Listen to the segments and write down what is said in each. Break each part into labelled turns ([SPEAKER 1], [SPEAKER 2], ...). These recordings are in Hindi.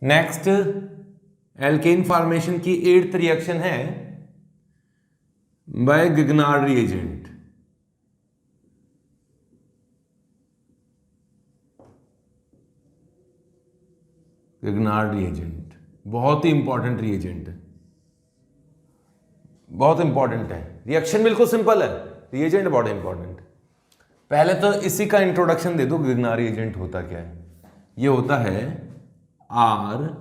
[SPEAKER 1] नेक्स्ट एल्केन फॉर्मेशन की 8th रिएक्शन है बाय गिगनार्ड रिएजेंट। गिगनार्ड रिएजेंट बहुत ही इंपॉर्टेंट रिएजेंट है, बहुत इंपॉर्टेंट है। रिएक्शन बिल्कुल सिंपल है, रिएजेंट बहुत इंपॉर्टेंट। पहले तो इसी का इंट्रोडक्शन दे दो, गिगनार्ड रिएजेंट होता क्या है। ये होता है RMgX।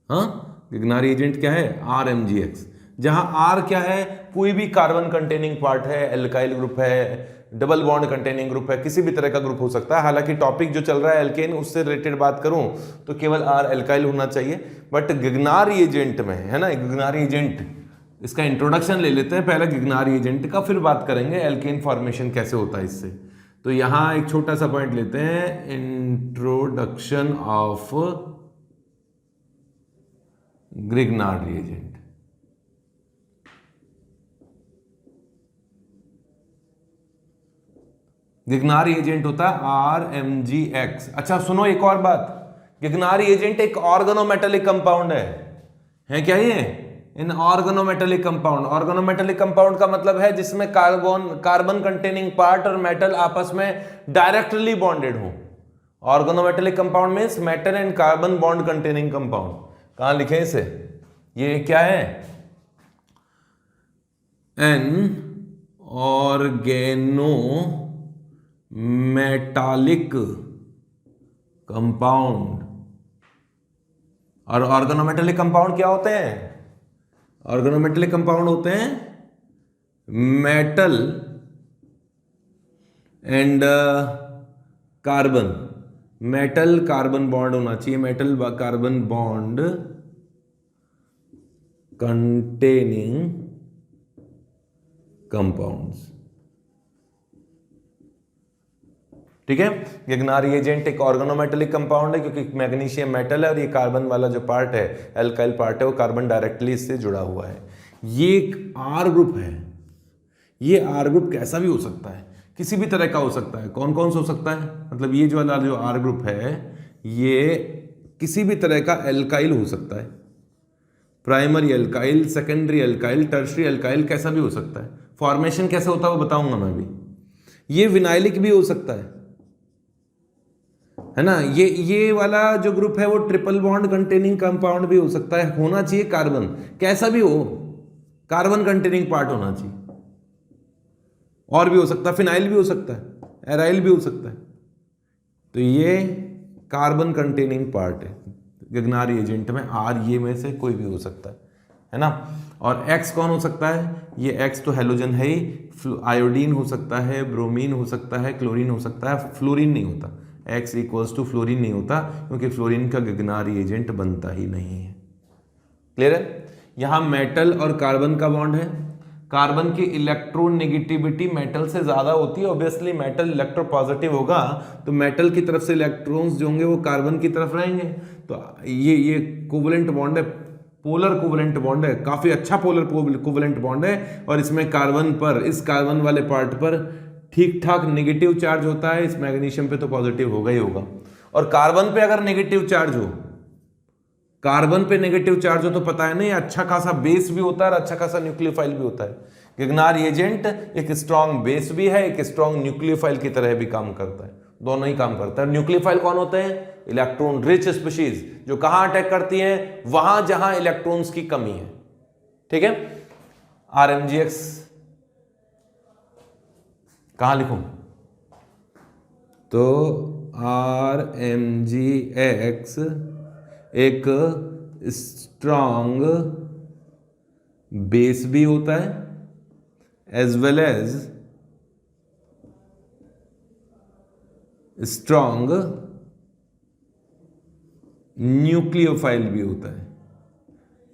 [SPEAKER 1] हाँ, गिगनार्ड रिएजेंट क्या है? RMgX। जहां R क्या है? कोई भी कार्बन कंटेनिंग पार्ट है, एल्काइल ग्रुप है, डबल बॉन्ड कंटेनिंग ग्रुप है, किसी भी तरह का ग्रुप हो सकता है। हालांकि टॉपिक जो चल रहा है एल्केन, उससे रिलेटेड बात करूं तो केवल R एल्काइल होना चाहिए। बट गिगनार्ड रिएजेंट में है ना, गिगनार्ड रिएजेंट, इसका इंट्रोडक्शन ले लेते हैं पहले गिगनार्ड रिएजेंट का, फिर बात करेंगे एल्केन फॉर्मेशन कैसे होता है इससे। तो यहां एक छोटा सा पॉइंट लेते हैं, introduction of Grignard reagent. Grignard reagent होता है RMgX। अच्छा सुनो एक और बात, गिगनार्ड रिएजेंट एक ऑर्गेनोमेटेलिक कंपाउंड है क्या ये? इन ऑर्गेनोमेटेलिक कंपाउंड, ऑर्गेनोमेटेलिक कंपाउंड का मतलब है जिसमें कार्बन कंटेनिंग पार्ट और मेटल आपस में डायरेक्टली बॉन्डेड हो। Organometallic compound means metal and carbon bond containing compound. कहां लिखे इसे? ये क्या है? An organometallic compound. और ऑर्गेनोमेटेलिक कंपाउंड क्या होते हैं? ऑर्गेनोमेटेलिक कंपाउंड होते हैं metal and carbon, metal carbon bond होना चाहिए, metal carbon bond containing compounds. ठीक है, गिगनार्ड रिएजेंट एक ऑर्गेनोमेटेलिक कंपाउंड है क्योंकि मैग्नीशियम मेटल है और ये कार्बन वाला जो पार्ट है, एल्काइल पार्ट है, वो कार्बन डायरेक्टली इससे जुड़ा हुआ है। ये एक आर ग्रुप है। ये आर ग्रुप कैसा भी हो सकता है, किसी भी तरह का हो सकता है। कौन कौन सा हो सकता है? मतलब ये जो वाला जो आर ग्रुप है, ये किसी भी तरह का एल्काइल हो सकता है, primary alkyl, secondary alkyl, tertiary alkyl, कैसा भी हो सकता है। फॉर्मेशन कैसे होता है वो बताऊंगा मैं भी। ये विनाइलिक भी हो सकता है ना। ये वाला जो ग्रुप है वो ट्रिपल बॉन्ड कंटेनिंग कंपाउंड भी हो सकता है। होना चाहिए कार्बन, कैसा भी हो, कार्बन कंटेनिंग पार्ट होना चाहिए। और भी हो सकता है, फिनाइल भी हो सकता है, एराइल भी हो सकता है। तो ये कार्बन कंटेनिंग पार्ट है गिगनार्ड रिएजेंट में। आर ये में से कोई भी हो सकता है ना। और एक्स कौन हो सकता है? ये एक्स तो हेलोजन है ही, आयोडीन हो सकता है, ब्रोमीन हो सकता है, क्लोरीन हो सकता है, फ्लोरीन नहीं होता। एक्स इक्वल्स टू फ्लोरीन नहीं होता क्योंकि फ्लोरीन का गिगनार्ड रिएजेंट बनता ही नहीं है। क्लियर है? यहां मेटल और कार्बन का बॉन्ड है। कार्बन की इलेक्ट्रोनेगेटिविटी मेटल से ज्यादा होती है। ऑब्वियसली मेटल इलेक्ट्रोपॉजिटिव होगा तो मेटल की तरफ से इलेक्ट्रॉन्स जो होंगे वो कार्बन की तरफ रहेंगे। तो ये कोवलेंट बॉन्ड है, पोलर कोवलेंट बॉन्ड है, काफी अच्छा पोलर कोवलेंट बॉन्ड है। और इसमें कार्बन पर, इस कार्बन वाले पार्ट पर ठीक ठाक नेगेटिव चार्ज होता है, इस मैग्नीशियम पे तो पॉजिटिव होगा ही होगा। और कार्बन पे अगर नेगेटिव चार्ज हो, कार्बन पे नेगेटिव चार्ज हो तो पता है नहीं, अच्छा खासा बेस भी होता है और अच्छा खासा न्यूक्लियोफाइल भी होता है। गिगनार्ड रिएजेंट एक स्ट्रॉन्ग बेस भी है, एक स्ट्रॉन्ग न्यूक्लियोफाइल की तरह भी काम करता है, दोनों ही काम करता है। न्यूक्लियोफाइल कौन होते हैं? इलेक्ट्रॉन रिच स्पीशीज, जो कहां अटैक करती हैं? वहां जहां इलेक्ट्रॉन्स की कमी है। ठीक है, RMgX कहां लिखूं? तो RMgX एक स्ट्रॉन्ग बेस भी होता है as well as strong nucleophile भी होता है।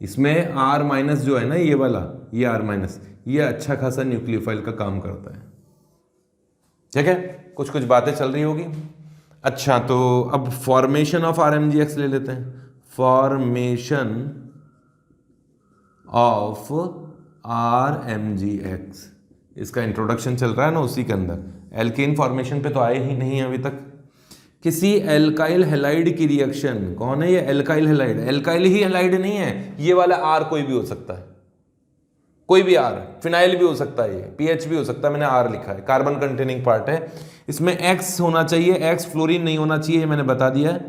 [SPEAKER 1] इसमें R माइनस जो है ना, ये वाला, ये R माइनस, ये अच्छा खासा न्यूक्लियोफाइल का काम करता है। ठीक है, कुछ कुछ बातें चल रही होगी। अच्छा, तो अब फॉर्मेशन ऑफ RMgX ले लेते हैं। फॉर्मेशन ऑफ RMgX, इसका इंट्रोडक्शन चल रहा है ना उसी के अंदर। एल्केन फॉर्मेशन पे तो आए ही नहीं अभी तक। किसी एल्काइल हैलाइड की रिएक्शन, कौन है ये एल्काइल हैलाइड, एल्काइल ही हैलाइड नहीं है, ये वाला आर कोई भी हो सकता है, कोई भी आर, फिनाइल भी हो सकता है, ये पीएच भी हो सकता है, मैंने आर लिखा है, कार्बन कंटेनिंग पार्ट है, इसमें एक्स होना चाहिए, एक्स फ्लोरीन नहीं होना चाहिए, मैंने बता दिया है,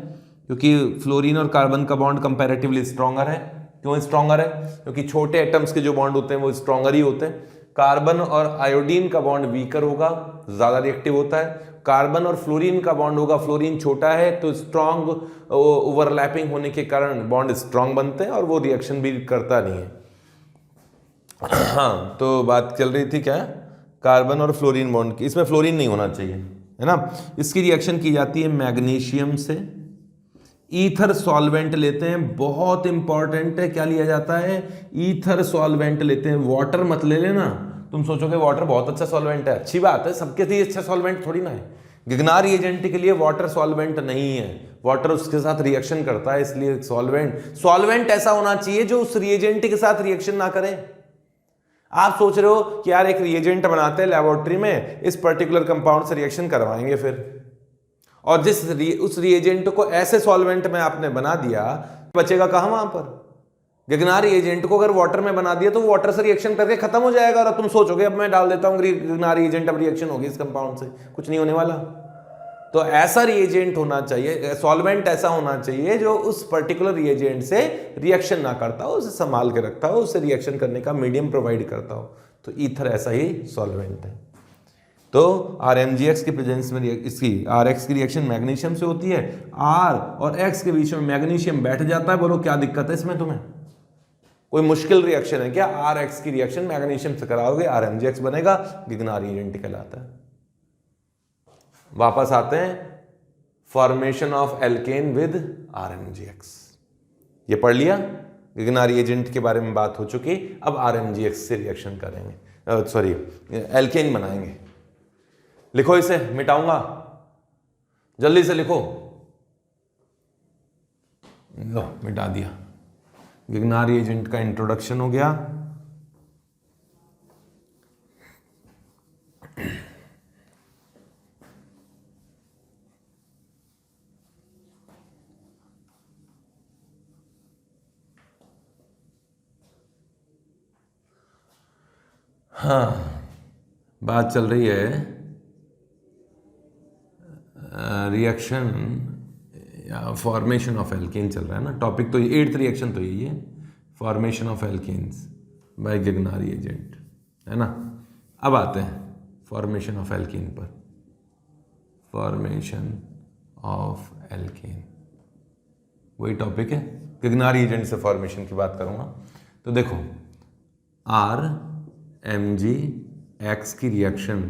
[SPEAKER 1] क्योंकि फ्लोरीन और कार्बन का बॉन्ड कंपैरेटिवली स्ट्रॉन्गर है। क्यों स्ट्रॉन्गर है? क्योंकि छोटे एटम्स के जो बॉन्ड होते हैं वो स्ट्रॉन्गर ही होते हैं। कार्बन और आयोडीन का बॉन्ड वीकर होगा, ज्यादा रिएक्टिव होता है। कार्बन और फ्लोरीन का बॉन्ड होगा, फ्लोरीन छोटा है तो स्ट्रॉन्ग ओवरलैपिंग होने के कारण बॉन्ड स्ट्रॉन्ग बनते हैं और वो रिएक्शन भी करता नहीं है। हाँ, तो बात चल रही थी क्या, कार्बन और फ्लोरीन बॉन्ड की, इसमें फ्लोरीन नहीं होना चाहिए, है ना। इसकी रिएक्शन की जाती है मैग्नीशियम से, ईथर सॉल्वेंट लेते हैं, बहुत इंपॉर्टेंट है, क्या लिया जाता है, ईथर सॉल्वेंट लेते हैं, वाटर मत ले लेना, तुम सोचोगे वाटर बहुत अच्छा सॉल्वेंट है, अच्छी बात है, सबके लिए अच्छा सॉल्वेंट थोड़ी ना है, गिगनार रिएजेंट के लिए वाटर सॉल्वेंट नहीं है, वाटर उसके साथ रिएक्शन करता है, इसलिए सॉल्वेंट ऐसा होना चाहिए जो उस रिएजेंट के साथ रिएक्शन ना करे। आप सोच रहे हो कि यार एक रिएजेंट बनाते हैं लेबोरेटरी में, इस पर्टिकुलर कंपाउंड से रिएक्शन करवाएंगे फिर, और उस रिएजेंट को ऐसे सॉल्वेंट में आपने बना दिया, बचेगा कहां वहां पर। गिगनार रिएजेंट को अगर वाटर में बना दिया तो वाटर से रिएक्शन करके खत्म हो जाएगा, और तुम सोचोगे अब मैं डाल देता हूं गिगनार रिएजेंट, अब रिएक्शन होगी इस कंपाउंड से, कुछ नहीं होने वाला। तो ऐसा रिएजेंट होना चाहिए, सॉल्वेंट ऐसा होना चाहिए जो उस पर्टिकुलर रिएजेंट से रिएक्शन ना करता हो, उसे संभाल के रखता हो, उससे रिएक्शन करने का मीडियम प्रोवाइड करता हो। तो ईथर ऐसा ही सॉल्वेंट है। तो RMgX के प्रेजेंस में इसकी RX की रिएक्शन मैग्नीशियम से होती है, R और X के बीच में मैग्नीशियम बैठ जाता है। बोलो क्या दिक्कत है इसमें तुम्हें, कोई मुश्किल रिएक्शन है क्या? RX की रिएक्शन मैग्नीशियम से कराओगे, RMgX बनेगा, गिगनार रिएजेंट कहलाता है। वापस आते हैं, formation of alkene with RMgX, ये पढ़ लिया, गिगनार रिएजेंट के बारे में बात हो चुकी, अब RMgX से रिएक्शन करेंगे, सॉरी एल्केन बनाएंगे। लिखो इसे, मिटाऊंगा, जल्दी से लिखो, लो मिटा दिया। गिगनार रिएजेंट का इंट्रोडक्शन हो गया। हाँ, बात चल रही है रिएक्शन या फॉर्मेशन ऑफ एल्केन चल रहा है ना, टॉपिक तो 8th रिएक्शन तो यही है, formation of alkanes by Grignard reagent, है ना। अब आते हैं फॉर्मेशन ऑफ एल्केन पर, फॉर्मेशन ऑफ एल्केन वही टॉपिक है, गिगनार रिएजेंट से फॉर्मेशन की बात करूंगा। तो देखो, RMgX की रिएक्शन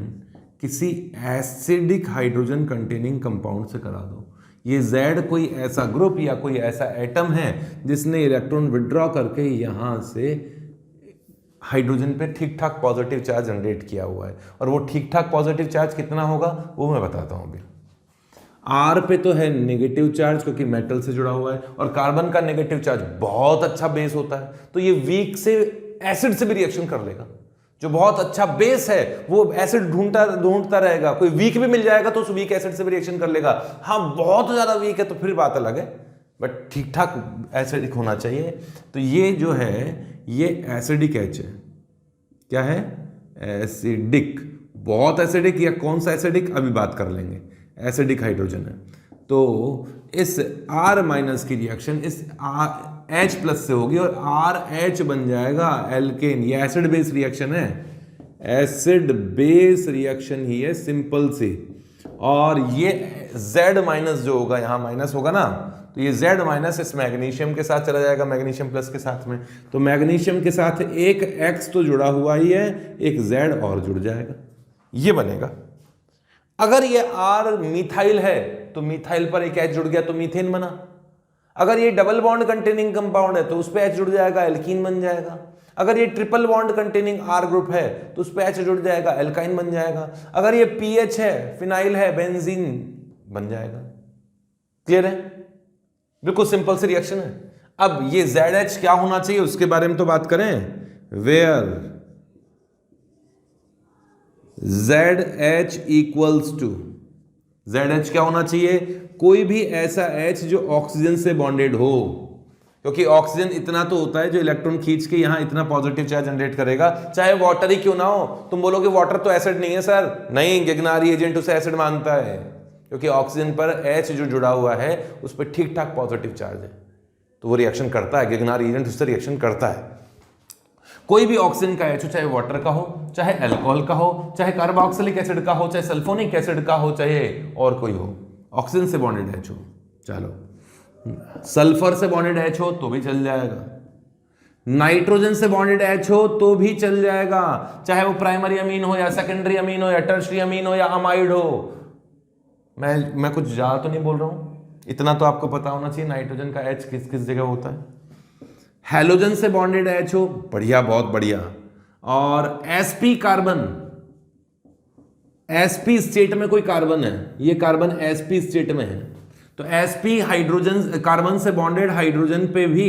[SPEAKER 1] किसी एसिडिक हाइड्रोजन कंटेनिंग कंपाउंड से करा दो। ये Z कोई ऐसा ग्रुप या कोई ऐसा एटम है जिसने इलेक्ट्रॉन विड्रॉ करके यहां से हाइड्रोजन पे ठीक ठाक पॉजिटिव चार्ज जनरेट किया हुआ है, और वो ठीक ठाक पॉजिटिव चार्ज कितना होगा वो मैं बताता हूं अभी। R पे तो है नेगेटिव चार्ज क्योंकि मेटल से जुड़ा हुआ है, और कार्बन का नेगेटिव चार्ज बहुत अच्छा बेस होता है, तो ये वीक से एसिड से भी रिएक्शन कर लेगा। जो बहुत अच्छा बेस है वो एसिड ढूंढता रहेगा, कोई वीक भी मिल जाएगा तो उस वीक एसिड से भी रिएक्शन कर लेगा। हाँ, बहुत ज्यादा वीक है तो फिर बात अलग है, बट ठीक ठाक एसिडिक होना चाहिए। तो ये जो है ये एसिडिक H है, क्या है, एसिडिक, बहुत एसिडिक, या कौन सा एसिडिक अभी बात कर लेंगे, एसिडिक हाइड्रोजन है। तो इस R- की रिएक्शन इस H+ से होगी और RH बन जाएगा एल्केन। ये एसिड बेस रिएक्शन है, एसिड बेस रिएक्शन ही है, सिंपल सी। और ये Z- जो होगा, यहां माइनस होगा ना, तो ये Z- इस मैग्नीशियम के साथ चला जाएगा, मैग्नीशियम प्लस के साथ में, तो मैग्नीशियम के साथ एक X तो जुड़ा हुआ ही है, एक Z और जुड़ जाएगा, ये बनेगा। अगर ये R मिथाइल है तो मिथाइल पर एक H जुड़ गया तो मीथेन बना। अगर ये डबल बॉन्ड कंटेनिंग कंपाउंड है तो उस पर H जुड़ जाएगा, एल्कीन बन जाएगा। अगर ये triple bond containing R group है तो उस पर H जुड़ जाएगा, एल्काइन बन जाएगा। अगर ये PH है, फिनाइल है, बेंजीन बन जाएगा। क्लियर है? बिल्कुल सिंपल सी रिएक्शन है। अब ये ZH क्या होना चाहिए उसके बारे में तो बात करें, where ZH equals to, ZH क्या होना चाहिए? कोई भी ऐसा H जो ऑक्सीजन से बॉन्डेड हो, क्योंकि ऑक्सीजन इतना तो होता है जो इलेक्ट्रॉन खींच के यहां इतना पॉजिटिव चार्ज जनरेट करेगा, चाहे वाटर ही क्यों ना हो। तुम बोलोगे वाटर तो एसिड नहीं है सर, नहीं, गिगनारी एजेंट उसे एसिड मानता है, क्योंकि ऑक्सीजन पर H जो जुड़ा हुआ है उस पर ठीक ठाक पॉजिटिव चार्ज है, तो वो रिएक्शन करता है, गिगनारी एजेंट उससे रिएक्शन करता है। कोई भी ऑक्सीजन का H हो, चाहे वाटर का हो, चाहे अल्कोहल का हो, चाहे कार्बोक्सिलिक एसिड का हो, चाहे सल्फोनिक एसिड का हो, चाहे और कोई हो, ऑक्सीजन से बॉन्डेड H हो, चलो सल्फर से बॉन्डेड H हो तो भी चल जाएगा, नाइट्रोजन से बॉन्डेड H हो तो भी चल जाएगा, चाहे वो प्राइमरी अमीन हो या सेकेंडरी अमीन हो या टर्शियरी अमीन हो या अमाइड हो। मैं कुछ ज्यादा तो नहीं बोल रहा हूं, इतना तो आपको पता होना चाहिए नाइट्रोजन का H किस किस जगह होता है। हैलोजन से बॉन्डेड H हो, बढ़िया, बहुत बढ़िया। और sp कार्बन, sp स्टेट में कोई कार्बन है, ये कार्बन sp स्टेट में है, तो sp हाइड्रोजन कार्बन से बॉन्डेड हाइड्रोजन पे भी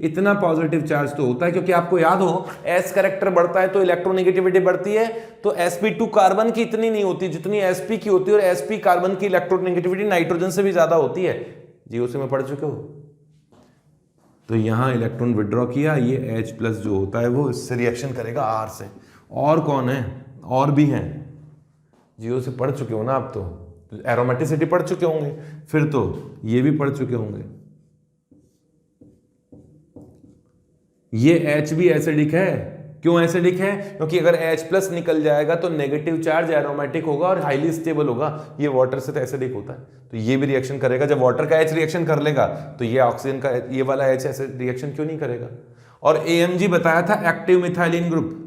[SPEAKER 1] इतना पॉजिटिव चार्ज तो होता है, क्योंकि आपको याद हो s कैरेक्टर बढ़ता है तो इलेक्ट्रोनेगेटिविटी बढ़ती है, तो sp2 कार्बन की इतनी नहीं होती जितनी sp की होती है, और sp कार्बन की इलेक्ट्रोनेगेटिविटी नाइट्रोजन से भी ज्यादा होती है। जीओसी में पढ़ चुके हो। तो यहां इलेक्ट्रॉन विड्रॉ किया, ये H प्लस जो होता है वो इससे रिएक्शन करेगा R से। और कौन है? और भी हैं, जियो से पढ़ चुके हो ना आप, तो एरोमेटिसिटी पढ़ चुके होंगे, फिर तो ये भी पढ़ चुके होंगे। ये H भी एसिडिक है, क्यों एसिडिक है? क्योंकि अगर H प्लस निकल जाएगा तो नेगेटिव चार्ज एरोमेटिक होगा और हाईली स्टेबल होगा, ये वाटर से तो एसिडिक होता है, तो ये भी रिएक्शन करेगा। जब वाटर का H रिएक्शन कर लेगा तो ये ऑक्सीजन का ये वाला H ऐसे रिएक्शन क्यों नहीं करेगा? और AMG बताया था, एक्टिव मिथाइलिन ग्रुप,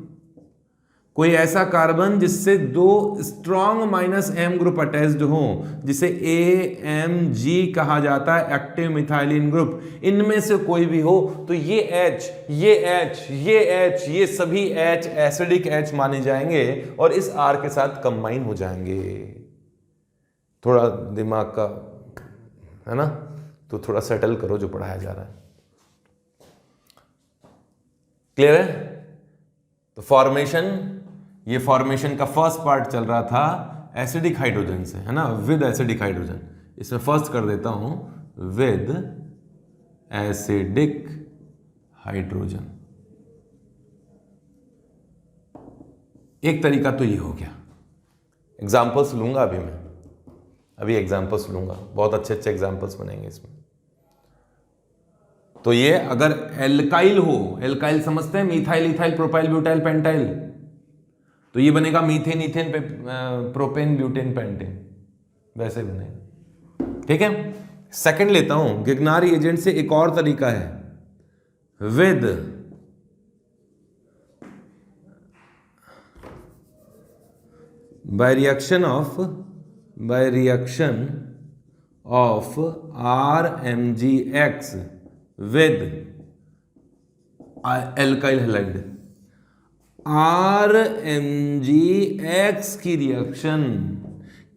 [SPEAKER 1] कोई ऐसा कार्बन जिससे दो स्ट्रॉन्ग -M ग्रुप अटैच्ड हो, जिसे AMG कहा जाता है, एक्टिव मिथाइलिन ग्रुप। इनमें से कोई भी हो तो ये H, ये H, ये H, ये सभी H एसिडिक H माने जाएंगे और इस R के साथ कंबाइन हो जाएंगे। थोड़ा दिमाग का है ना, तो थोड़ा सेटल करो जो पढ़ाया जा रहा है। क्लियर है? तो फॉर्मेशन, ये फॉर्मेशन का फर्स्ट पार्ट चल रहा था एसिडिक हाइड्रोजन से, है ना, विद एसिडिक हाइड्रोजन। इसमें फर्स्ट कर देता हूं विद एसिडिक हाइड्रोजन। एक तरीका तो ये हो गया। एग्जांपल्स लूंगा अभी एग्जांपल्स लूंगा, बहुत अच्छे अच्छे एग्जांपल्स बनेंगे इसमें। तो ये अगर एल्काइल हो, एल्काइल समझते हैं, methyl, ethyl, propyl, butyl, pentyl, तो ये बनेगा methane, ethane, propane, butane, pentane, वैसे बनेगा। ठीक है, सेकंड लेता हूं, गिगनारी एजेंट से एक और तरीका है, with by reaction of RMgX with alkyl halide. RMgX की रिएक्शन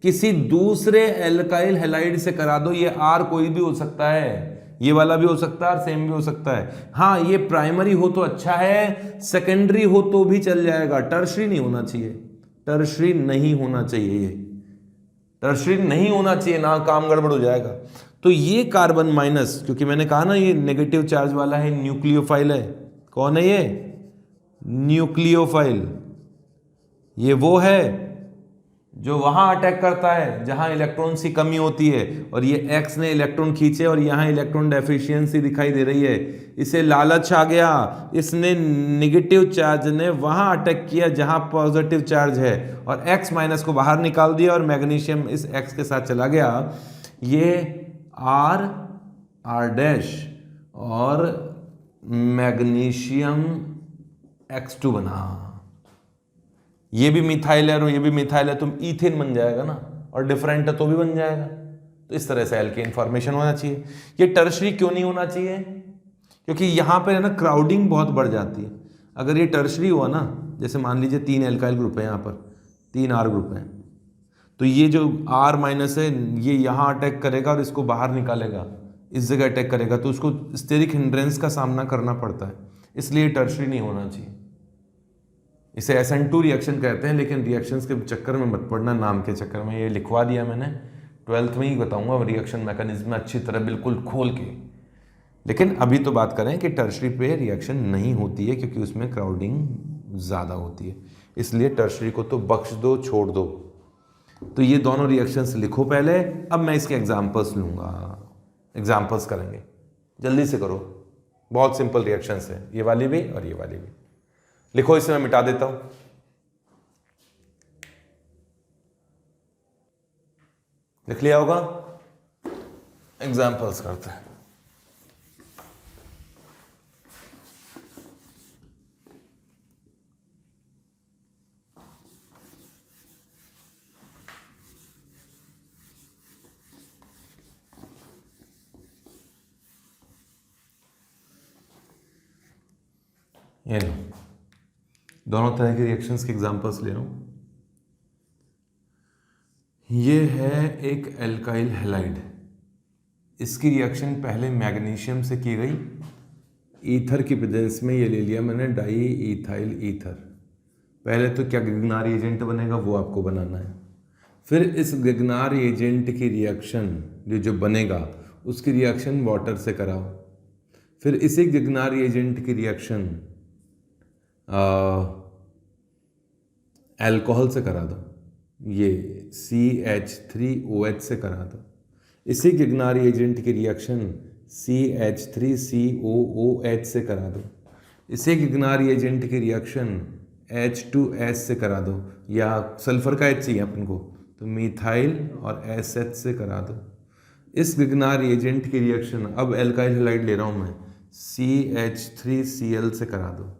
[SPEAKER 1] किसी दूसरे एल्काइल हैलाइड से करा दो, ये R कोई भी हो सकता है, ये वाला भी हो सकता है और सेम भी हो सकता है। हाँ, ये प्राइमरी हो तो अच्छा है, सेकेंडरी हो तो भी चल जाएगा, टर्शरी नहीं होना चाहिए, टर्शरी नहीं होना चाहिए, ये टर्शरी नहीं होना चाहिए ना, काम गड़बड़ हो जाएगा। तो ये कार्बन माइनस, क्योंकि मैंने कहा ना ये नेगेटिव चार्ज वाला है, न्यूक्लियोफाइल है। कौन है ये? न्यूक्लियोफाइल। ये वो है जो वहां अटैक करता है जहां इलेक्ट्रॉन की कमी होती है, और ये X ने इलेक्ट्रॉन खींचे और यहां इलेक्ट्रॉन डेफिशिएंसी दिखाई दे रही है, इसे लालच आ गया, इसने नेगेटिव चार्ज ने वहां अटैक किया जहां पॉजिटिव चार्ज है, और X माइनस को बाहर निकाल दिया और मैग्नीशियम इस X के साथ चला गया। ये R डैश और मैग्नीशियम X2 बना, ये भी मिथाइल है और ये भी मिथाइल है, तुम ईथेन बन जाएगा ना, और डिफरेंट है तो भी बन जाएगा। तो इस तरह से एल्केन फॉर्मेशन होना चाहिए। ये टर्शरी क्यों नहीं होना चाहिए? क्योंकि यहाँ पर है ना क्राउडिंग बहुत बढ़ जाती है। अगर ये टर्शरी हुआ ना, जैसे मान लीजिए 3 एल्काइल ग्रुप है, यहाँ पर 3 R ग्रुप है, तो ये जो R माइनस है ये यहाँ अटैक करेगा और इसको बाहर निकालेगा, इस जगह अटैक करेगा, तो उसको स्टेरिक हिंड्रेंस का सामना करना पड़ता है, इसलिए टर्शरी नहीं होना चाहिए। इसे SN2 रिएक्शन कहते हैं, लेकिन रिएक्शंस के चक्कर में मत पड़ना, नाम के चक्कर में ये लिखवा दिया मैंने, 12th में ही बताऊंगा रिएक्शन मैकेनिज्म अच्छी तरह बिल्कुल खोल के। लेकिन अभी तो बात करें कि टर्शरी पे रिएक्शन नहीं होती है क्योंकि उसमें क्राउडिंग ज़्यादा होती है, इसलिए टर्शरी को तो बख्श दो, छोड़ दो। तो ये दोनों रिएक्शंस लिखो पहले, अब मैं इसके एग्जांपल्स लूँगा, एग्जांपल्स करेंगे। जल्दी से करो, बहुत सिंपल रिएक्शंस है, ये वाली भी और ये वाली भी। लिखो, इसे मैं मिटा देता हूँ। लिख लिया होगा? एग्जांपल्स करते हैं। ये लो, दोनों तरह के रिएक्शंस के एग्जांपल्स ले रहा हूं। ये है एक एल्काइल हैलाइड, इसकी रिएक्शन पहले मैग्नीशियम से की गई, ईथर की प्रेजेंस में ये ले लिया मैंने डाई इथाइल ईथर। पहले तो क्या गिगनार एजेंट बनेगा वो आपको बनाना है, फिर इस गिगनार एजेंट की रिएक्शन जो बनेगा उसकी रिएक्शन वाटर से कराओ, फिर इसी गिगनार एजेंट की रिएक्शन अल्कोहल से करा दो, ये CH3OH से करा दो। इसी गिगनार एजेंट की रिएक्शन CH3COOH से करा दो। इसी गिगनार एजेंट की रिएक्शन H2S से करा दो, या सल्फर का H चाहिए अपन को तो मिथाइल और SH से करा दो। इस गिगनार एजेंट की रिएक्शन, अब एल्काइल हैलाइड ले रहा हूँ मैं, CH3Cl से करा दो।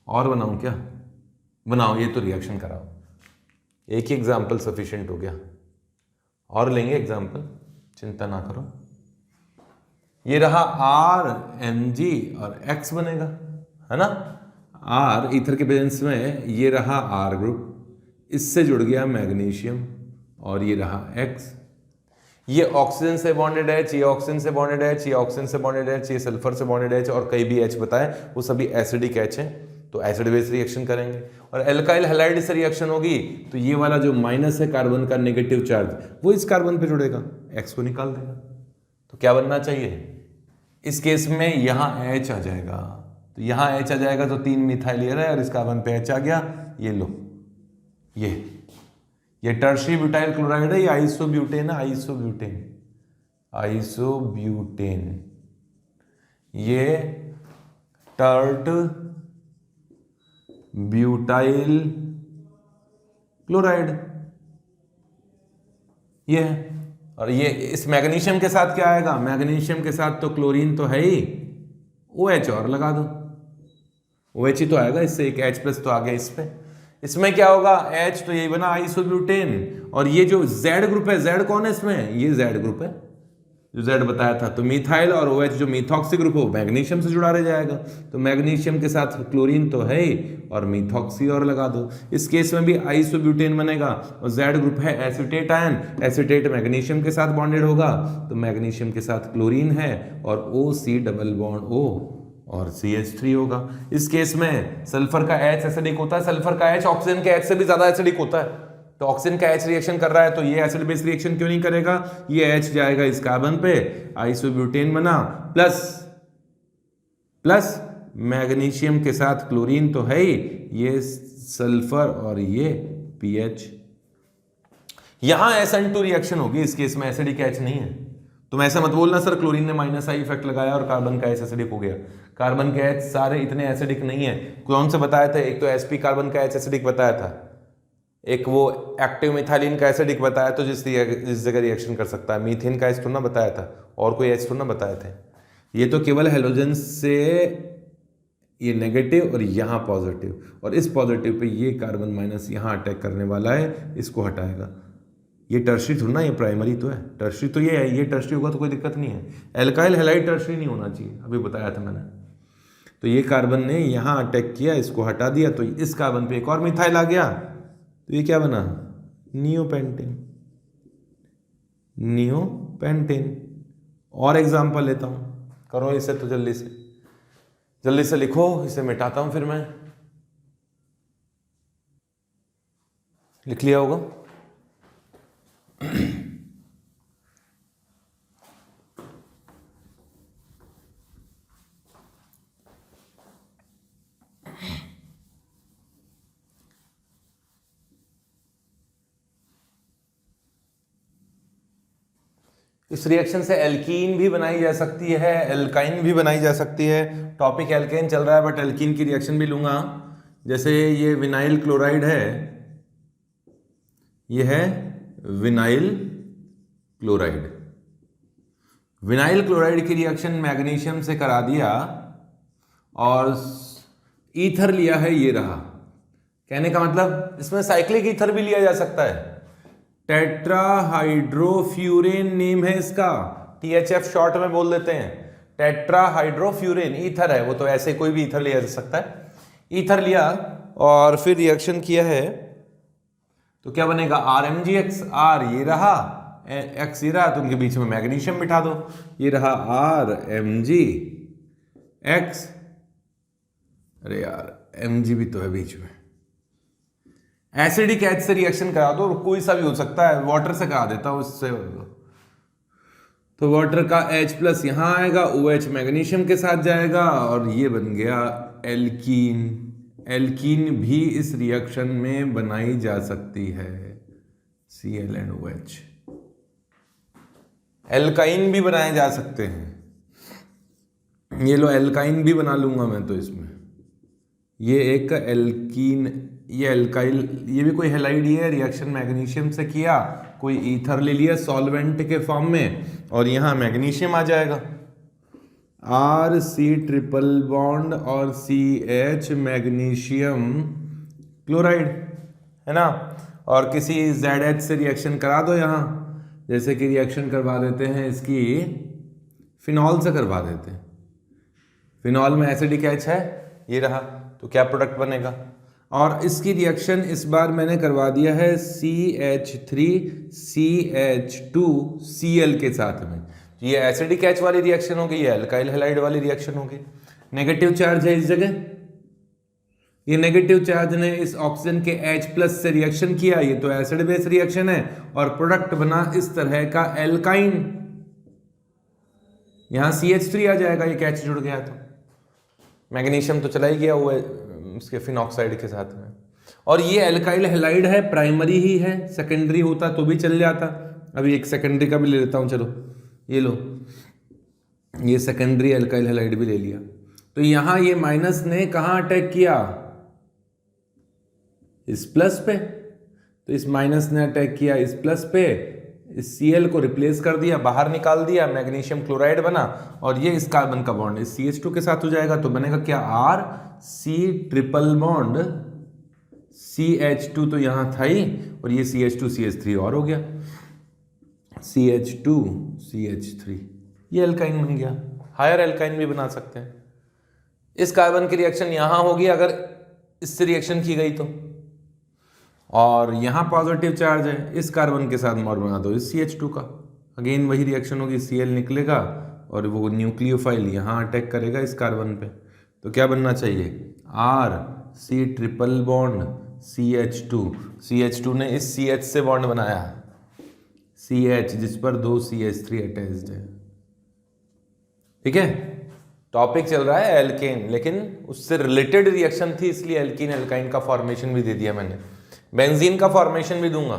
[SPEAKER 1] और बनाऊँ क्या? बनाओ, ये तो रिएक्शन कराओ। एक ही एग्जाम्पल सफिशिएंट हो गया, और लेंगे एग्जाम्पल, चिंता ना करो। ये रहा RMg और X बनेगा, है ना। R ईथर के प्रेजेंस में, ये रहा R ग्रुप, इससे जुड़ गया मैग्नीशियम, और ये रहा X। ये ऑक्सीजन से बॉन्डेड H, ये ऑक्सीजन से बॉन्डेड H, ये ऑक्सीजन से बॉन्डेड H, ये सल्फर से बॉन्डेड H, और कई भी H बताए वो सभी एसिडिक H हैं, तो एसिड बेस रिएक्शन करेंगे। और एल्काइल हैलाइड से रिएक्शन होगी तो ये वाला जो माइनस है कार्बन का नेगेटिव चार्ज, वो इस कार्बन पे जुड़ेगा, X को निकाल देगा। तो क्या बनना चाहिए इस केस में? यहाँ H आ जाएगा, तो यहाँ H आ जाएगा तो 3 मिथाइल है और इस कार्बन पे H आ गया। ये लो, ये टर्शरी ब्यूटाइल क्लोराइड है, ये आइसोब्यूटेन है, आइसोब्यूटेन, ये टर्ट ब्यूटाइल क्लोराइड, ये है। और ये इस मैग्नीशियम के साथ क्या आएगा? मैग्नीशियम के साथ तो क्लोरीन तो है ही, OH और लगा दो, OH ही तो आएगा, इससे एक H+ तो आ गया इस पे। इसमें क्या होगा? H, तो यही बना आइसोब्यूटेन। और ये जो Z ग्रुप है, Z कौन है इसमें? ये Z ग्रुप है जो Z बताया था। तो मिथाइल और OH जो मिथॉक्सी ग्रुप हो मैग्नीशियम से जुड़ा रह जाएगा, तो मैग्नीशियम के साथ क्लोरीन तो है ही और मिथॉक्सी और लगा दो। इस केस में भी आइसोब्यूटेन बनेगा और Z ग्रुप है एसिटेट आयन, एसिटेट मैग्नीशियम के साथ बॉन्डेड होगा, तो मैग्नीशियम के साथ क्लोरीन है और OC डबल बॉन्ड O और CH3 होगा। इस केस में सल्फर का H एसिडिक होता है, सल्फर का H ऑक्सीजन के H से भी ज्यादा एसिडिक होता है, तो ऑक्सीजन का H रिएक्शन कर रहा है तो ये एसिड बेस रिएक्शन क्यों नहीं करेगा? ये H जाएगा इस कार्बन पे, आइसोब्यूटेन बना, प्लस मैग्नीशियम के साथ क्लोरीन तो है ही, ये सल्फर और ये PH। यहां SN2 रिएक्शन होगी, इस केस में एसिडिक H नहीं है। तुम ऐसा मत बोलना सर क्लोरीन ने माइनस आई इफेक्ट लगाया और कार्बन का H एसिडिक हो गया। कार्बन के H सारे इतने एसिडिक नहीं है। कौन से बताए थे? एक तो sp कार्बन का H एसिडिक बताया था, एक वो एक्टिव मिथाइलिन का एसिडिक बताया तो जिस जगह रिएक्शन कर सकता है। मीथेन का H थोड़ा ना बताया था, और कोई H थोड़ा ना बताए थे। ये तो केवल हेलोजन से ये नेगेटिव और यहाँ पॉजिटिव, और इस पॉजिटिव पे ये कार्बन माइनस यहाँ अटैक करने वाला है, इसको हटाएगा। ये टर्शरी थोड़ा ना, ये प्राइमरी तो है। टर्शरी तो ये है, ये टर्शरी होगा तो कोई दिक्कत नहीं है। एल्काइल हैलाइड टर्शरी नहीं होना चाहिए, अभी बताया था मैंने। तो ये कार्बन ने यहाँ अटैक किया, इसको हटा दिया, तो इस कार्बन पे एक और मिथाइल आ गया, तो ये क्या बना? नियोपेंटेन। और एग्जाम्पल लेता हूं, करो इसे तो जल्दी से लिखो, इसे मिटाता हूं फिर मैं। लिख लिया होगा? इस रिएक्शन से एल्कीन भी बनाई जा सकती है, एल्काइन भी बनाई जा सकती है। टॉपिक एल्केन चल रहा है बट एल्कीन की रिएक्शन भी लूंगा। जैसे ये विनाइल क्लोराइड है, ये है विनाइल क्लोराइड। विनाइल क्लोराइड की रिएक्शन मैग्नीशियम से करा दिया और ईथर लिया है, ये रहा। कहने का मतलब इसमें साइक्लिक ईथर भी लिया जा सकता है। टेट्राहाइड्रोफ्यूरेन नेम है इसका, THF शॉर्ट में बोल देते हैं। टेट्राहाइड्रोफ्यूरेन ईथर है, वो तो ऐसे कोई भी ईथर लिया जा सकता है। ईथर लिया और फिर रिएक्शन किया है तो क्या बनेगा, RMgX। R ये रहा, X ये रहा, तो उनके बीच में मैग्नीशियम बिठा दो, ये रहा RMgX। अरे यार Mg भी तो है बीच में। एसिडिक H से रिएक्शन करा दो, कोई सा भी हो सकता है, वाटर से करा देता हूं उससे। तो वाटर का H+ यहां आएगा, OH मैग्नीशियम के साथ जाएगा और ये बन गया एल्कीन। एल्कीन भी इस रिएक्शन में बनाई जा सकती है, ClNOH। एल्काइन भी बनाए जा सकते हैं। ये लो एल्काइन भी बना लूंगा मैं तो इसमें। ये एक एल्कीन, ये एल्काइल, ये भी कोई हेलाइड ही है, रिएक्शन मैग्नीशियम से किया, कोई ईथर ले लिया सॉल्वेंट के फॉर्म में और यहाँ मैग्नीशियम आ जाएगा। RC ट्रिपल बॉन्ड और CH मैग्नीशियम क्लोराइड है ना। और किसी ZH से रिएक्शन करा दो यहाँ, जैसे कि रिएक्शन करवा देते हैं इसकी फिनॉल से करवा देते हैं। फिनॉल में एसिडिक H है, ये रहा, तो क्या प्रोडक्ट बनेगा। और इसकी रिएक्शन इस बार मैंने करवा दिया है CH3CH2Cl के साथ में। ये एसिडिक H वाली रिएक्शन होगी, ये अल्काइल हैलाइड वाली रिएक्शन होगी। नेगेटिव चार्ज है इस जगह, ये नेगेटिव चार्ज ने इस ऑक्सीजन के H+ से रिएक्शन किया, ये तो एसिड बेस रिएक्शन है और प्रोडक्ट बना इस तरह का एल्काइन। यहां CH3 आ जाएगा, एक H जुड़ गया तो मैग्नीशियम तो चला ही गया हुआ उसके फिनॉक्साइड के साथ में। और ये एल्काइल हैलाइड है, प्राइमरी ही है, सेकेंडरी होता तो भी चल जाता। अभी एक सेकेंडरी का भी ले लेता हूं, चलो ये लो, ये सेकेंडरी एल्काइल हैलाइड भी ले लिया। तो यहां ये माइनस ने कहां अटैक किया, इस प्लस पे, तो इस माइनस ने अटैक किया इस प्लस पे, इस Cl को रिप्लेस कर दिया, बाहर निकाल दिया, मैग्नीशियम क्लोराइड बना और ये इस कार्बन का बॉन्ड इस CH2 के साथ हो जाएगा, तो बनेगा क्या, RC ट्रिपल बॉन्ड CH2 तो यहां था ही, और ये CH2 CH3 और हो गया, CH2 CH3, ये एल्काइन बन गया। हायर एल्काइन भी बना सकते हैं। इस कार्बन की रिएक्शन यहां होगी अगर इससे रिएक्शन की गई तो, और यहाँ पॉजिटिव चार्ज है, इस कार्बन के साथ और बना दो इस CH2 का, अगेन वही रिएक्शन होगी, Cl निकलेगा और वो न्यूक्लियोफाइल यहाँ अटैक करेगा इस कार्बन पे। तो क्या बनना चाहिए, RC ट्रिपल बॉन्ड CH2 ने इस CH से बॉन्ड बनाया, CH जिस पर 2 CH3 अटैच्ड है। ठीक है, टॉपिक चल रहा है एल्केन, लेकिन उससे रिलेटेड रिएक्शन थी इसलिए एल्कीन एल्काइन का फॉर्मेशन भी दे दिया मैंने, बेंजीन का फॉर्मेशन भी दूंगा।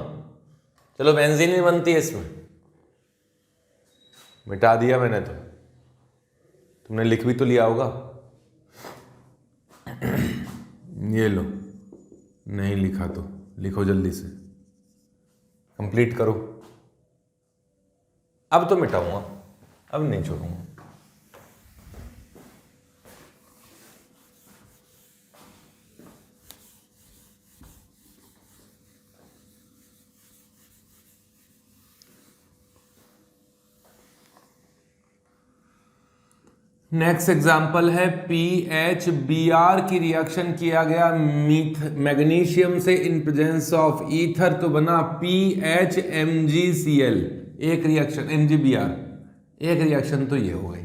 [SPEAKER 1] चलो बेंजीन भी बनती है इसमें, मिटा दिया मैंने, तो तुमने लिख भी तो लिया होगा। ये लो, नहीं लिखा तो लिखो जल्दी से, कंप्लीट करो। अब तो मिटाऊंगा, अब नहीं छोड़ूंगा। नेक्स्ट एग्जाम्पल है PHBr की रिएक्शन किया गया मैग्नीशियम से इन प्रेजेंस ऑफ ईथर, तो बना PHMgCl। एक रिएक्शन MgBr, एक रिएक्शन तो ये हो गई।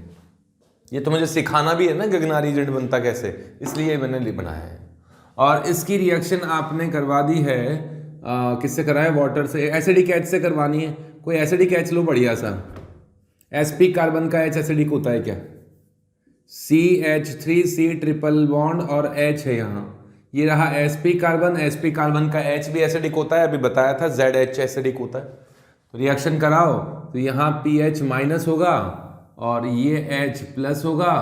[SPEAKER 1] ये तो मुझे सिखाना भी है ना गगनारी एजेंट बनता कैसे, इसलिए मैंने बनाया है। और इसकी रिएक्शन आपने करवा दी है किससे कराया, वाटर से, एसिडिक H से करवानी है। कोई एसिडिक H लो बढ़िया सा, sp कार्बन का H एसिडिक होता है क्या, CH3C ट्रिपल बॉन्ड और H है यहाँ, ये रहा sp कार्बन का H भी एसिडिक होता है, अभी बताया था ZH एसिडिक होता है। तो रिएक्शन कराओ तो यहाँ पीएच माइनस होगा और ये H प्लस होगा।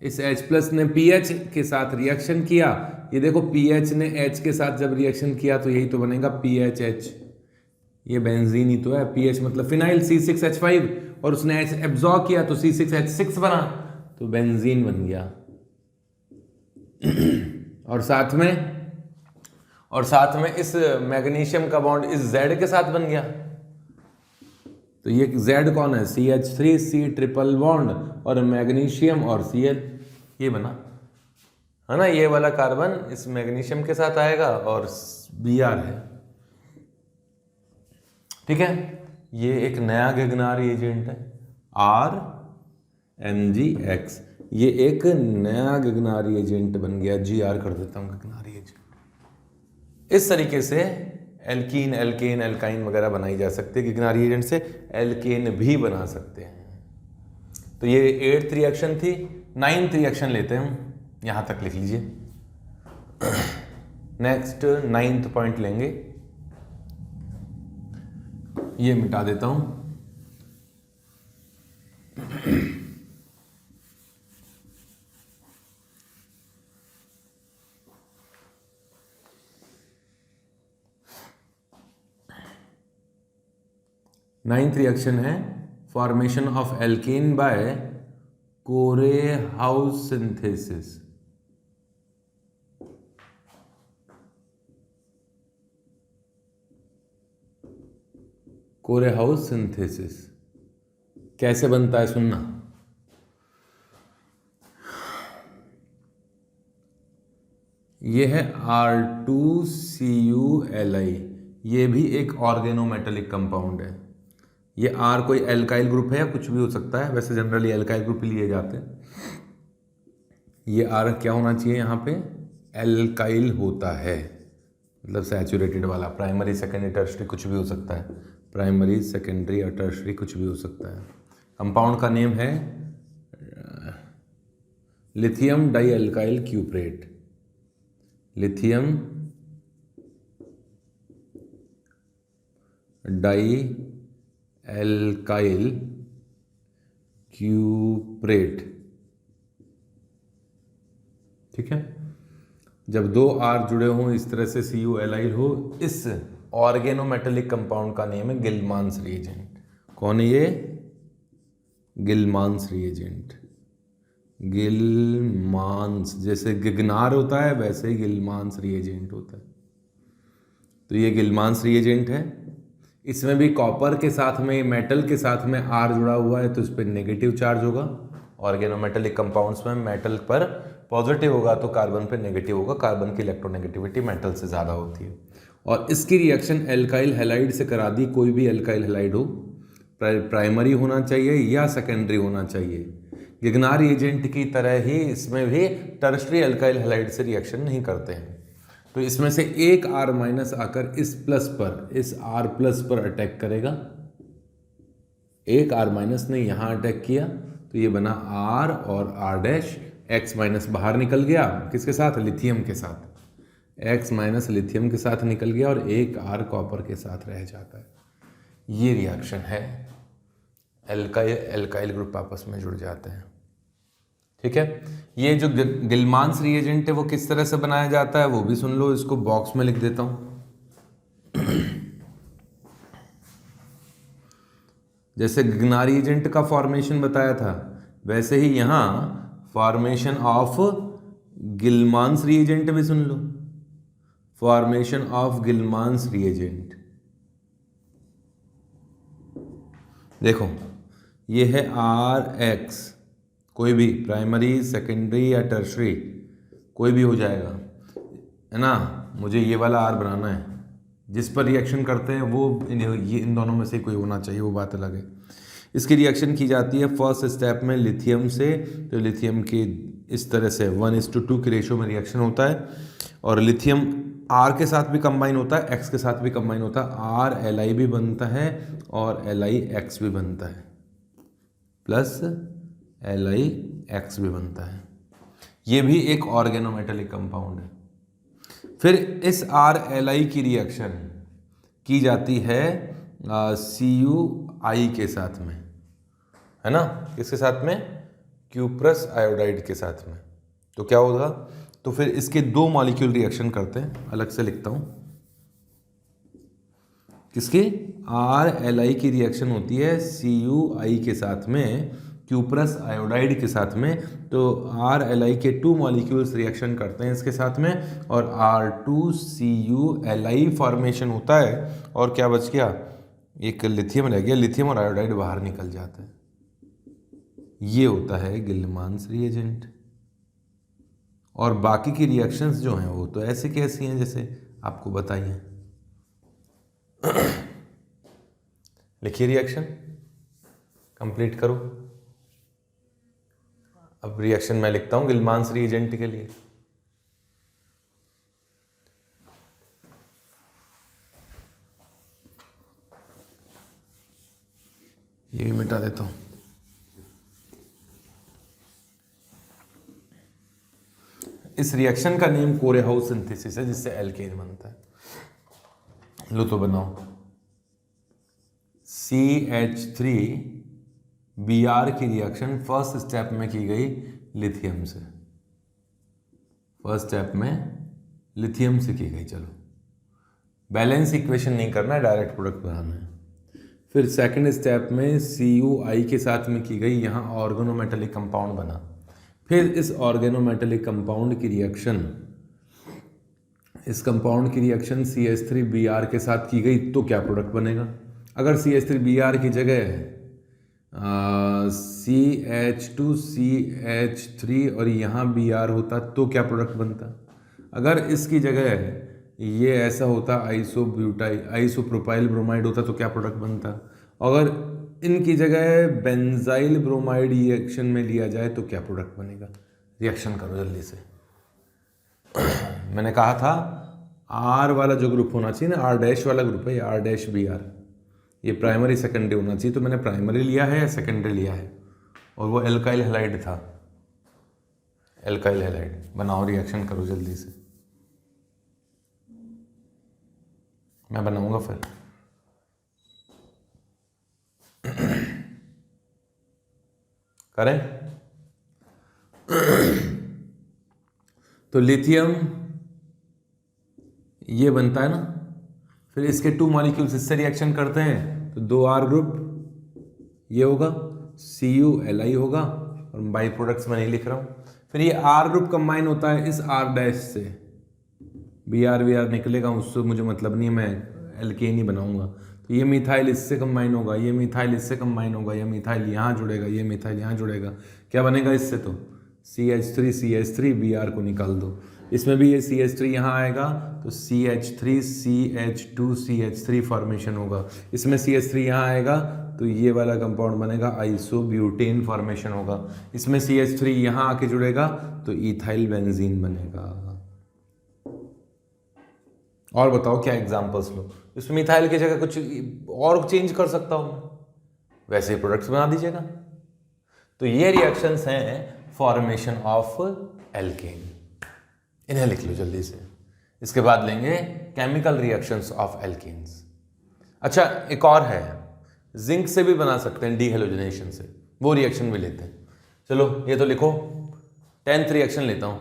[SPEAKER 1] इस H प्लस ने पीएच के साथ रिएक्शन किया, ये देखो पीएच ने H के साथ जब रिएक्शन किया तो यही तो बनेगा PHH। ये बेंजीन ही तो है, पीएच मतलब फिनाइल C6H5 और उसने H एब्जॉर्ब किया तो C6H6 बना, तो बेंजीन बन गया। और साथ में इस मैग्नीशियम का बॉन्ड इस Z के साथ बन गया। तो ये Z कौन है? CH3 C ट्रिपल बॉन्ड और मैग्नीशियम और Cl, ये बना है ना। ये वाला कार्बन इस मैग्नीशियम के साथ आएगा और Br है, ठीक है। ये एक नया गिगनार एजेंट है RMgX, ये एक नया गिगनार एजेंट बन गया। Gr कर देता हूं गिगनार एजेंट। इस तरीके से एल्कीन, एल्केन, एल्काइन वगैरह बनाई जा सकती है। गिगनार एजेंट से एल्केन भी बना सकते हैं। तो ये 8th रिएक्शन थी। 9th रिएक्शन लेते हैं हम, यहां तक लिख लीजिए। नेक्स्ट 9th पॉइंट लेंगे, ये मिटा देता हूं। नाइन्थ रिएक्शन है formation of alkene by Corey House synthesis. Corey House synthesis कैसे बनता है सुनना। ये है R2CuLi, ये भी एक ऑर्गेनोमेटेलिक कंपाउंड है। ये R कोई एल्काइल ग्रुप है या कुछ भी हो सकता है, वैसे जनरली एल्काइल ग्रुप लिए जाते हैं। ये R क्या होना चाहिए यहाँ पे? एल्काइल होता है, मतलब सैचुरेटेड वाला। प्राइमरी, सेकेंडरी, टर्शरी कुछ भी हो सकता है। प्राइमरी, सेकेंडरी और टर्शरी कुछ भी हो सकता है। कंपाउंड का नेम है lithium dialkyl cuprate. Lithium dialkyl cuprate, ठीक है। जब दो R जुड़े हों इस तरह से CuLi हो, इस ऑर्गेनोमेटेलिक कंपाउंड का नेम है गिलमांस रिएजेंट। कौन है ये? गिलमांस रिएजेंट। गिलमांस, जैसे गिगनार होता है वैसे ही गिलमांस रिएजेंट होता है। तो ये गिलमांस रिएजेंट है। इसमें भी कॉपर के साथ में, मेटल के साथ में R जुड़ा हुआ है तो इस पर नेगेटिव चार्ज होगा। ऑर्गेनोमेटेलिक कंपाउंड्स में मेटल पर पॉजिटिव होगा तो कार्बन पर नेगेटिव होगा। कार्बन की इलेक्ट्रोनेगेटिविटी मेटल से ज़्यादा होती है। और इसकी रिएक्शन एल्काइल हैलाइड से करा दी। कोई भी एल्काइल हैलाइड हो, प्राइमरी होना चाहिए या सेकेंडरी होना चाहिए। गिगनार एजेंट की तरह ही इसमें भी टर्शरी एल्काइल हैलाइड से रिएक्शन नहीं करते हैं। तो इसमें से एक R माइनस आकर इस प्लस पर, इस R प्लस पर अटैक करेगा। एक R माइनस ने यहाँ अटैक किया तो ये बना R और R डैश। X माइनस बाहर निकल गया, किसके साथ? लिथियम के साथ। X माइनस लिथियम के साथ निकल गया और एक R कॉपर के साथ रह जाता है। ये रिएक्शन है, एल्काइल ग्रुप आपस में जुड़ जाते हैं, ठीक है। ये जो गिलमांस रिएजेंट है वो किस तरह से बनाया जाता है वो भी सुन लो। इसको बॉक्स में लिख देता हूं। जैसे गिगनार रिएजेंट का फॉर्मेशन बताया था, वैसे ही यहां फॉर्मेशन ऑफ गिलमांस रिएजेंट भी सुन लो। फॉर्मेशन ऑफ गिलमांस रिएजेंट, देखो ये है RX, कोई भी प्राइमरी, सेकेंडरी या टर्शरी कोई भी हो जाएगा, है ना। मुझे ये वाला R बनाना है, जिस पर रिएक्शन करते हैं वो ये इन दोनों में से कोई होना चाहिए, वो बात अलग है। इसकी रिएक्शन की जाती है फर्स्ट स्टेप में लिथियम से। तो लिथियम की इस तरह से 1:2 की रेशो में रिएक्शन होता है और लिथियम R के साथ भी कंबाइन होता है, X के साथ भी कंबाइन होता है। RLi भी बनता है और LiX भी बनता है, प्लस LiX भी बनता है। ये भी एक ऑर्गेनोमेटेलिक कंपाउंड है। फिर इस RLi की रिएक्शन की जाती है CuI के साथ में, है ना, किसके साथ में, क्यूप्रस आयोडाइड के साथ में, तो क्या होगा, तो फिर इसके दो मॉलिक्यूल रिएक्शन करते हैं, अलग से लिखता हूं, किसकी, RLI की रिएक्शन होती है CuI के साथ में, क्यूप्रस आयोडाइड के साथ में, तो RLI के 2 मॉलिक्यूल्स रिएक्शन करते हैं इसके साथ में, और R2CuLi फॉर्मेशन होता है, और क्या बच गया, एक लिथियम रह गया, लिथियम और आयोडाइड बाहर निकल जाता है। ये होता है गिल्मान्स रिएजेंट। और बाकी की रिएक्शंस जो हैं वो तो ऐसे कैसी हैं जैसे आपको बताइए। लिखिए रिएक्शन, कंप्लीट करो। अब रिएक्शन मैं लिखता हूं गिल्मान्स रिएजेंट के लिए। ये भी मिटा देता हूं। इस रिएक्शन का नेम कोरेहाउस सिंथेसिस है, जिससे एल्केन बनता है। लो तो बनाओ, CH3Br की रिएक्शन फर्स्ट स्टेप में की गई लिथियम से, फर्स्ट स्टेप में लिथियम से की गई। चलो बैलेंस इक्वेशन नहीं करना है, डायरेक्ट प्रोडक्ट बनाना है। फिर सेकंड स्टेप में CuI के साथ में की गई, यहाँ ऑर्गेनोमेटेलिक कंपाउंड बना। फिर इस ऑर्गेनोमेटेलिक कंपाउंड की रिएक्शन, इस कंपाउंड की रिएक्शन CH3Br के साथ की गई, तो क्या प्रोडक्ट बनेगा। अगर CH3Br की जगह CH2CH3 और यहाँ Br होता तो क्या प्रोडक्ट बनता। अगर इसकी जगह ये ऐसा होता आइसोप्रोपाइल ब्रोमाइड होता तो क्या प्रोडक्ट बनता। अगर इनकी जगह बेंजाइल ब्रोमाइड रिएक्शन में लिया जाए तो क्या प्रोडक्ट बनेगा। रिएक्शन करो जल्दी से। मैंने कहा था R वाला जो ग्रुप होना चाहिए ना, R' वाला ग्रुप है, R'Br, ये प्राइमरी सेकेंडरी होना चाहिए। तो मैंने प्राइमरी लिया है या सेकेंडरी लिया है, और वो एल्काइल हैलाइड था, एल्काइल हैलाइड। बनाओ रिएक्शन करो जल्दी से, मैं बनाऊंगा फिर। करें तो लिथियम ये बनता है ना, फिर इसके 2 मॉलिक्यूल्स इससे रिएक्शन करते हैं तो 2R ग्रुप ये होगा, CuLi होगा, और बाई प्रोडक्ट्स मैं नहीं लिख रहा हूँ। फिर ये R ग्रुप कंबाइन होता है इस R' से, Br निकलेगा, उससे मुझे मतलब नहीं है, मैं एल्केन ही बनाऊंगा। तो ये मिथाइल इससे कंबाइन होगा, ये मिथाइल इससे कंबाइन होगा, ये मिथाइल यहाँ जुड़ेगा, ये मिथाइल यहाँ जुड़ेगा, क्या बनेगा इससे, तो CH3 Br को निकाल दो। इसमें भी ये CH3 यहाँ आएगा तो CH3 CH2 CH3 फॉर्मेशन होगा। इसमें CH3 यहाँ आएगा तो ये वाला कंपाउंड बनेगा, आइसोब्यूटेन फॉर्मेशन होगा। इसमें CH3 यहाँ आके जुड़ेगा तो इथाइल बेंजीन बनेगा। और बताओ क्या एग्जांपल्स लो। इसमें मिथाइल की जगह कुछ और चेंज कर सकता हूँ, वैसे ही प्रोडक्ट्स बना दीजिएगा। तो ये रिएक्शंस हैं फॉर्मेशन ऑफ एल्केन, इन्हें लिख लो जल्दी से। इसके बाद लेंगे केमिकल रिएक्शंस ऑफ एल्केन्स। अच्छा एक और है, जिंक से भी बना सकते हैं डीहेलोजिनेशन से, वो रिएक्शन भी लेते हैं। चलो ये तो लिखो, 10th रिएक्शन लेता हूं।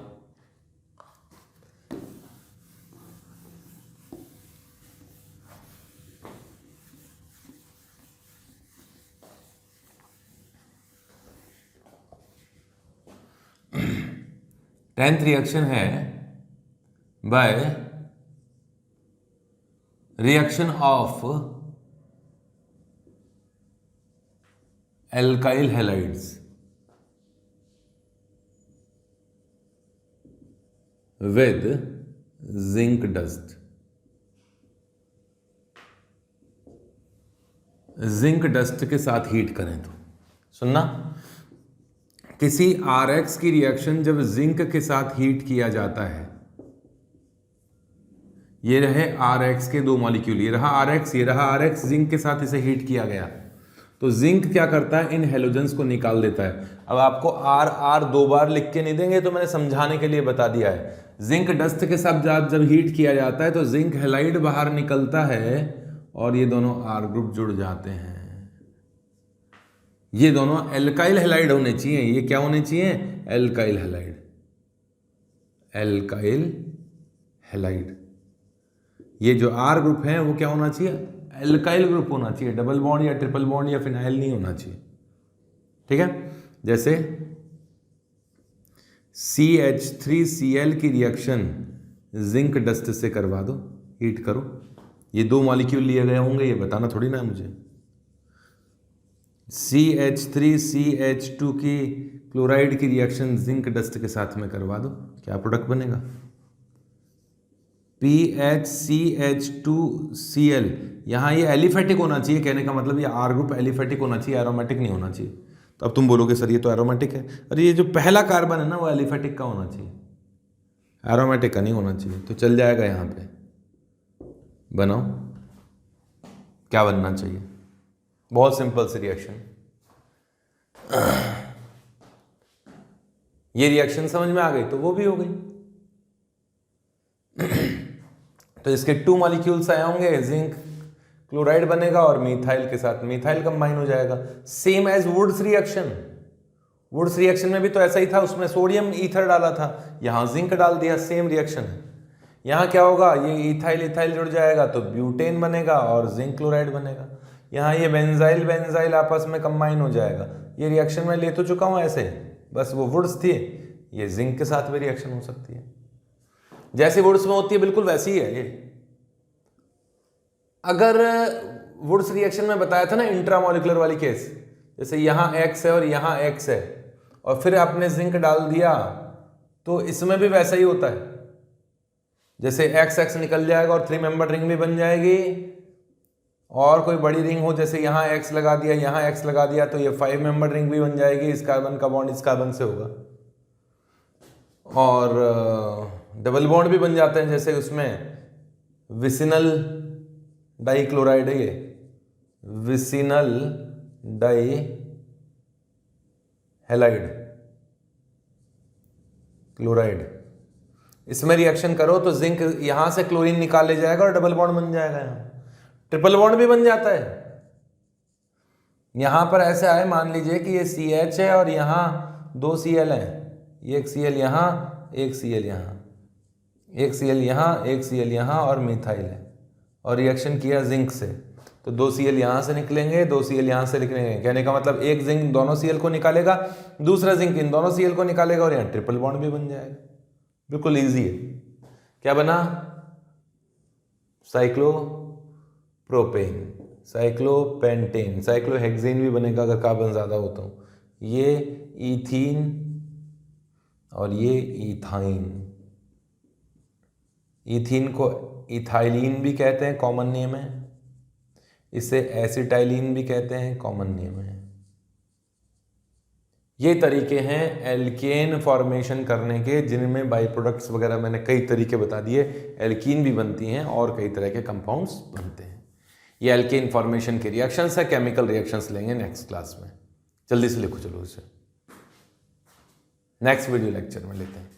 [SPEAKER 1] टेंथ रिएक्शन है by reaction of alkyl halides with zinc dust. Zinc dust के साथ हीट करें तो सुनना, किसी RX की रिएक्शन जब जिंक के साथ हीट किया जाता है, ये रहे RX के 2 मॉलिक्यूल, ये रहा RX, ये रहा RX, जिंक के साथ इसे हीट किया गया तो जिंक क्या करता है, इन हेलोजेंस को निकाल देता है। अब आपको R 2 बार लिख के नहीं देंगे, तो मैंने समझाने के लिए बता दिया है। जिंक डस्ट के साथ जब हीट किया जाता है तो जिंक हैलाइड बाहर निकलता है और ये दोनों R ग्रुप जुड़ जाते हैं। ये दोनों एल्काइल हैलाइड होने चाहिए। ये क्या होने चाहिए? Alkyl halide. Alkyl halide. ये जो R ग्रुप है वो क्या होना चाहिए? एल्काइल ग्रुप होना चाहिए। डबल बॉन्ड या ट्रिपल बॉन्ड या फिनाइल नहीं होना चाहिए। ठीक है, जैसे CH3Cl की रिएक्शन जिंक डस्ट से करवा दो, हीट करो। ये दो मॉलिक्यूल लिए गए होंगे, ये बताना थोड़ी ना है मुझे। CH3CH2 की क्लोराइड की रिएक्शन जिंक डस्ट के साथ में करवा दो, क्या प्रोडक्ट बनेगा? PHCH2Cl। यहाँ ये एलिफेटिक होना चाहिए, कहने का मतलब ये R ग्रुप एलिफेटिक होना चाहिए, एरोमेटिक नहीं होना चाहिए। तो अब तुम बोलोगे सर ये तो एरोमेटिक है। अरे ये जो पहला कार्बन है ना वो एलिफेटिक का होना चाहिए, एरोमेटिक का नहीं होना चाहिए। तो चल जाएगा यहाँ पे, बनाओ क्या बनना चाहिए। बहुत सिंपल सी रिएक्शन। ये रिएक्शन समझ में आ गई तो वो भी हो गई। तो इसके 2 मॉलिक्यूल्स आए होंगे, जिंक क्लोराइड बनेगा और मीथाइल के साथ मीथाइल कंबाइन हो जाएगा। Same as Wurtz reaction. Wurtz reaction में भी तो ऐसा ही था, उसमें सोडियम ईथर डाला था, यहां जिंक डाल दिया, सेम रिएक्शन है। यहाँ क्या होगा? ये इथाइल इथाइल जुड़ जाएगा तो ब्यूटेन बनेगा और जिंक क्लोराइड बनेगा। यहाँ ये बेंजाइल बेंजाइल आपस में कंबाइन हो जाएगा। ये रिएक्शन में ले तो चुका हूँ ऐसे, बस वो वुड्स थी, ये जिंक के साथ भी रिएक्शन हो सकती है। जैसे वुड्स में होती है बिल्कुल वैसी ही है ये। अगर वुड्स रिएक्शन में बताया था ना इंट्रामोलिकुलर वाली केस, जैसे यहाँ X है और यहाँ X है और फिर आपने जिंक डाल दिया, तो इसमें भी वैसा ही होता है। जैसे XX निकल जाएगा और 3 मेंबर रिंग भी बन जाएगी, और कोई बड़ी रिंग हो जैसे यहाँ X लगा दिया, यहाँ X लगा दिया, तो ये 5 मेंबर रिंग भी बन जाएगी। इस कार्बन का बॉन्ड इस कार्बन से होगा और डबल बॉन्ड भी बन जाते हैं। जैसे उसमें विसिनल डाई क्लोराइड है, ये विसिनल डाई हैलाइड क्लोराइड। इसमें रिएक्शन करो तो जिंक यहां से क्लोरीन निकाल ले जाएगा और डबल बॉन्ड बन जाएगा। यहाँ ट्रिपल बॉन्ड भी बन जाता है। यहां पर ऐसा है, मान लीजिए कि ये CH है और यहां 2 Cl है, एक Cl यहां, एक Cl यहां, एक Cl यहां, एक Cl यहां और मिथाइल है, और रिएक्शन किया जिंक से, तो 2 Cl यहां से निकलेंगे, 2 Cl यहां से निकलेंगे। कहने का मतलब एक जिंक दोनों Cl को निकालेगा, दूसरा जिंक इन दोनों Cl को निकालेगा और यहाँ ट्रिपल बॉन्ड भी बन जाएगा। बिल्कुल इजी है। क्या बना? साइक्लोप्रोपेन, साइक्लोपेंटेन, साइक्लोहेक्सेन भी बनेगा अगर कार्बन ज्यादा हो तो। ये इथीन और ये इथाइन। इथीन को इथाइलिन भी कहते हैं, कॉमन नेम है। इसे एसिटाइलिन भी कहते हैं, कॉमन नेम है। ये तरीके हैं एल्केन फॉर्मेशन करने के, जिनमें बाई प्रोडक्ट्स वगैरह मैंने कई तरीके बता दिए। एल्कीन भी बनती हैं और कई तरह के कंपाउंड्स बनते हैं। ये एल्केन फॉर्मेशन के रिएक्शंस है। केमिकल रिएक्शंस लेंगे नेक्स्ट क्लास में। जल्दी से लिखो चलो इसे, नेक्स्ट वीडियो लेक्चर में लेते हैं।